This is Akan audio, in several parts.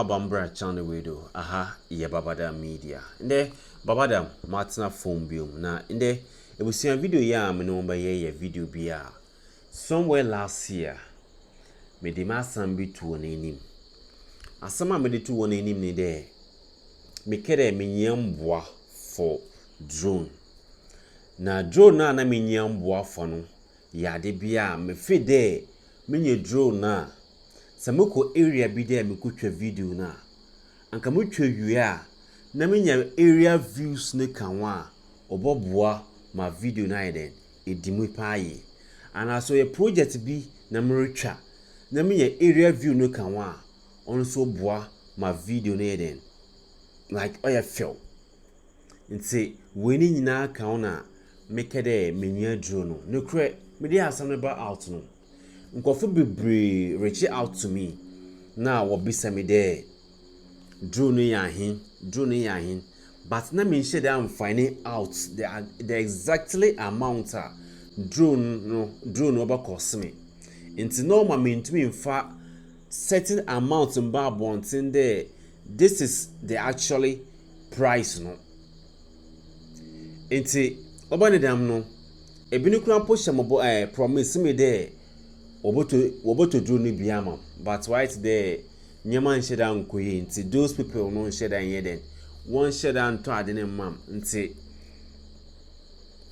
Bambra channel widow. Aha, ye Babada Media. Inde Babada Martina phone bill. Na inde it was a video ya me no ye video bia. Somewhere last year, me de masan bi to on enim. Asama me de to on enim ni de. Me kere me nyamboa for drone. Na drone na me nyamboa for no. Ya de bia me fe de me nye drone na. Samoko area bi there me kutwa video na anka mutwa wie a na menya area views ne kanwa oboboa ma video na eden edimu paaye ana so ye project bi na mretwa na menya area view ne kanwa on so boa ma video na eden like oya feel nti weni nyina kan na mekede menua drone no kre me dey asam ba out no nkofo bebre reach out to me na wobisa me there drone ya hin but na me share am finding out the exactly amount drone oba cost me into normal me ntumi mfa certain amount mba bontin there. This is the actually price no into oba ne dam no ebini kura posha mo promise me there Woboto drone biama, but right there, Nyaman shedan koye nti those people no shedan yeden. One shedan to adene mam nti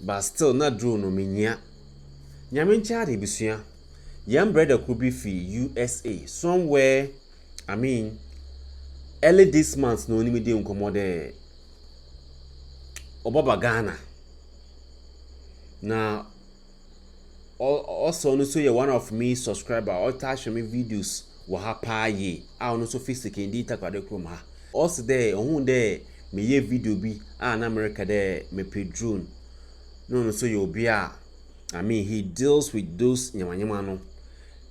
but still not drone no minya. Nyamin chade bisua. Young brother could be fi USA somewhere. I mean, early this month no ni me dey nkomo there. Obaba Ghana. Now also no so you one of me subscriber or touch me videos wa ha ye I no so physical ndi Takoradi krom ha also there ohun there me ye video bi na America there me pay drone no so you be I mean he deals with those nyamanyama no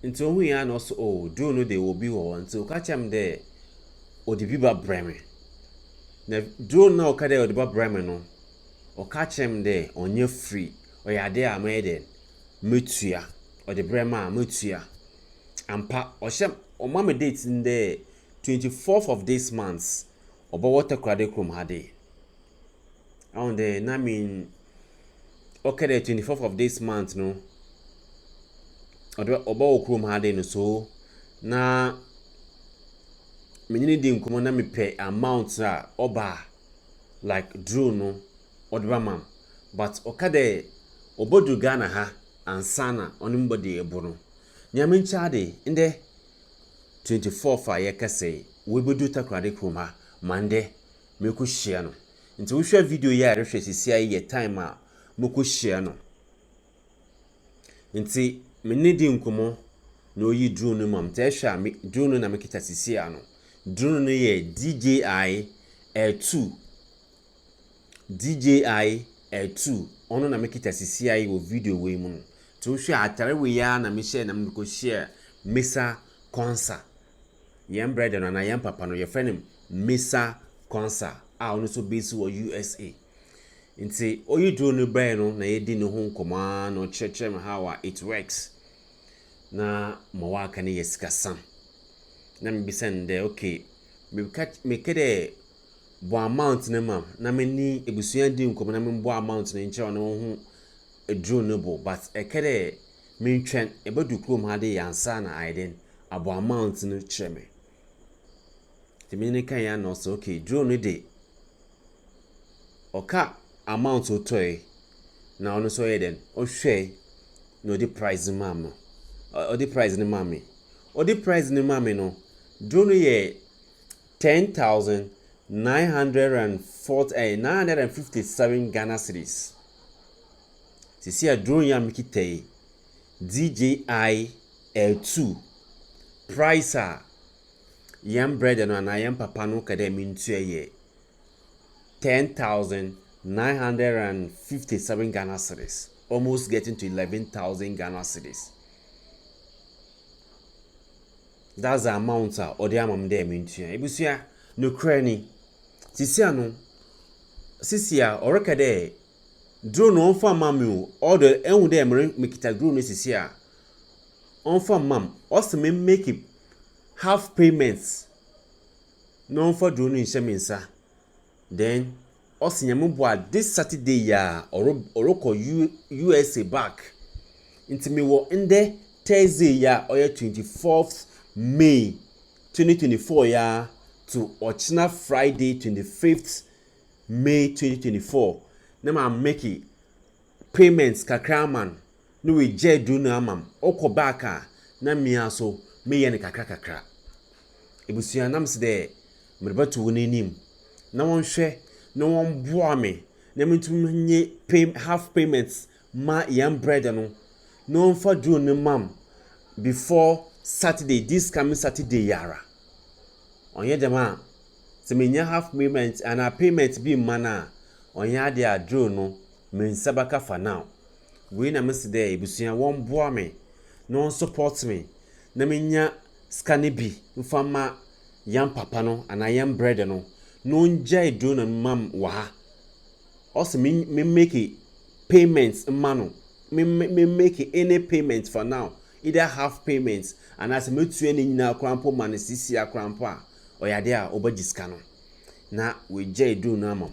nti ohun ya no so drone no they will be wo nti o catch am there o di biba breme na drone na o ka there o di biba breme no o catch him there onye free o ya there amede metua or the brema metua ampa oshem o mama date in the 24th of this month obo Takoradi krom hade on the na mean okay the 24th of this month no obo krom hade no so na menini di nkomo na me pay amount oba like drone no odba mam but okade obodu Ghana ha ansana onimbody ebono nyamin chade inde 24th a yakase we bedu Takoradi krom ha mande me ko hye no nti wo hwe video ya rehwe sisi aye time a mo ko hye no nti me ne di nkomo na oyi drone mam ta hwe a drone na me kita sisi a no drone no ye DJI L2 ono na me kita sisi aye wo video we mu no to hwe atare we ya na me share na me ko share Mesa Konsa yam brother no na yam papa no ye friend Mesa Konsa ono so base wo USA nti oyi drone brand no na ye di no ho nkoma no cheche how it works na mawaka ne yesika sam na me bisende okay me kede bo amount ne mam na me ni ebusuan di nkoma na me bo amount ne nche ono ho drone bo but ekere me ntwen ebedu krom hade yansa na aiden abo amount no cheme timi ne kan ya no so okay drone de oka amount otoy na ono so eden o hwe no the price mam no o the price ni mami o the price ni mami no drone ye 10,957 Ghana cedis. Sisi a drone ya mikite DJI L2 price a yam bread no na yam papa no kada mintu ye 10,957 Ghana cedis, almost getting to 11,000 Ghana cedis. That's the amount or the amount there mintu ye ebusia no krani sisi ano sisi a oreka de drone on fa mamu all the enwu de me kita drone sisi a on fa mam also me make it half payments no for drone in Sheminsa. Then Osinyamubwa this Saturday ya Oroko USA back. Into me wo in there Thursday ya or 24th May 2024 ya to Ochina Friday 25th May 2024. Na ma make payments kakraman. No we je do na amam. Oko baka na mia so me ye ne kakra. Ebusua nam se de mrebatu wo nanim. Na wonhwe na won boa me. Na mentum nye half payments ma yam bread no. No for do no mam before Saturday, this coming Saturday yara. Onye dema se menya half payment and a payment be mana onya de adro no men sabaka for now. We na mesi there ebusuya won boa me no support me na menya scanne bi mfama yam papa no and yam bread no nja edro na mam wa ha. Also me make payments mano me make any payment for now, either half payments and as me tu any nyina krampo man sisi akrampo a oyade a obagiska no na we je do na am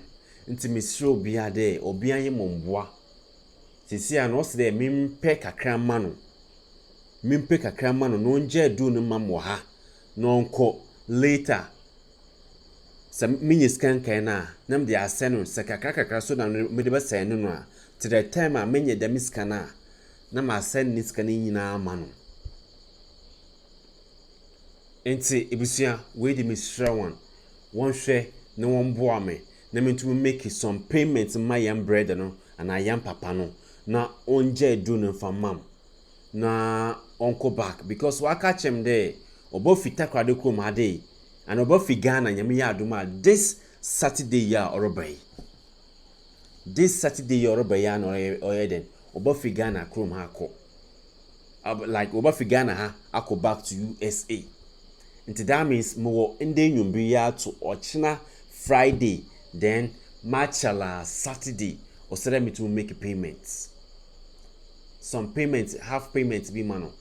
nti misro bia de obi anye momboa sisi a no se de mempe kakra ma no no nje do no mam wo ha no nko later some miniscan kana nam de asenu se kakra so na me de be sen no a to the time a menye da miskana na ma send ni skana nyina ama no enti ebusia we di misra won hwe na won boa me na mentum make some payments my yam bread no and yam papa no na onje do no famam na onko back because waka chem there obo fita kwade krom ade and obo fi Ghana nyame ya aduma this Saturday ya orobai. This Saturday Yoruba yan or Eden Oba fi Ghana krom ha ko. Like Oba fi Ghana ha ako back to USA. Into that means mo inde nyumbi ya to Ochina Friday then Machala Saturday or said me to make payments. Some payments, half payments be mano.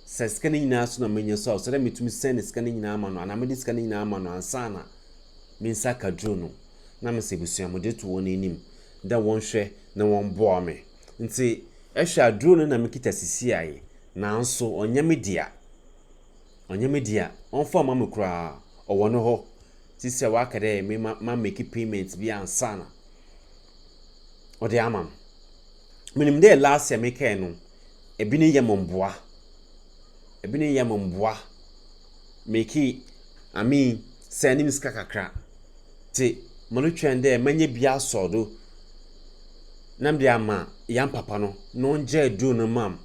Says scanning na so na menya so said me to send scanning na mano and I'm scanning na mano and sana means saka drono. Na me se busia mo de to won anim da won hwe na won boa me nti ehwa drone na me kita sisi aye na nso onyame dia on form am kura owo no ho sisi wa kade me ma make payments bi ansana o de amam minim de last year make no ebi ne yemomboa make I mean send ska kakra ti manu twende manye bia sodo nam de ama yam papa no no nje do no mam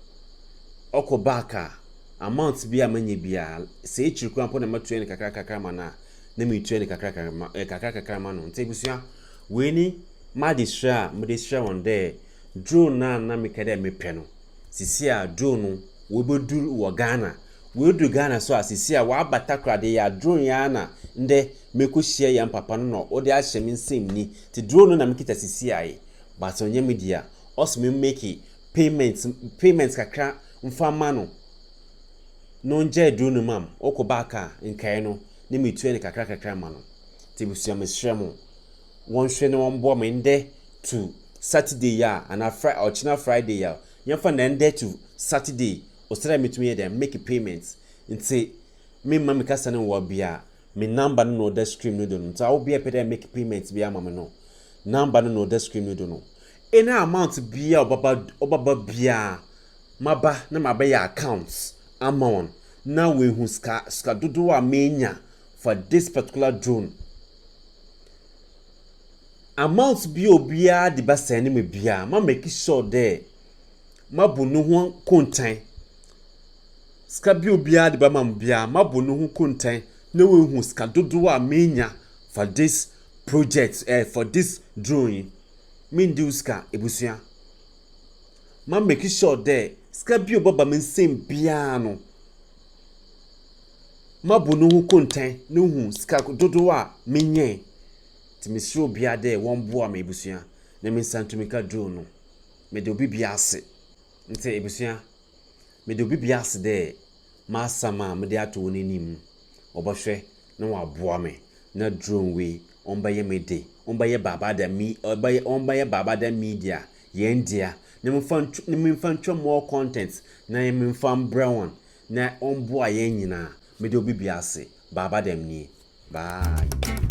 okobaka amount bia manye bia se echiru ampo na matue ni kakra mana na mi tue ni kakra ma no ntebusua we ni madisha on there drone na mi kede me pe no sisi a drone no we bodu wo Ghana we do Ghana so asisi a wa Takoradi ya drone ya na nde meko share yam papa no o de ahye me nsem ni ti drone no na mekita sisi aye but onye media us me make payments kakra mfama no no nje drone mam okobaka nkai no ne metu ne kakra ma no ti busia me shremo won hwe ne won bo me nde to Saturday ya and a Friday ya yamfa na nde to Saturday o sere metumi dem make payments nti me mama kasa ne wo bia me number no the stream no do no so I will be a pay make payments bia mama no number no the stream no do no any amount bia obaba bia maba na maba ya accounts amount now we hu ska dodo a menya for this particular drone amount bia obia de ba send me bia ma make sure there mabu no ho kontan ska bia obia de ba mam bia mabu no ho kontan na we hu ska dodo a menya for this project for this drawing mean do ska ebusia ma make sure there ska bia obaba men sem bia no mabu no ho kontan na hu ska dodo a menye ti misro bia there won boa me ebusia na me santumika draw no me de obi bia ase nte ebusia me de obi bia ase there ma sama me de ato woni nim obahwe na waboa me na drone we ombaye me de ombaye baba da media yendia na me fan more content na me fan brown na omboa yen nyina me de obi biase baba dem ni bye.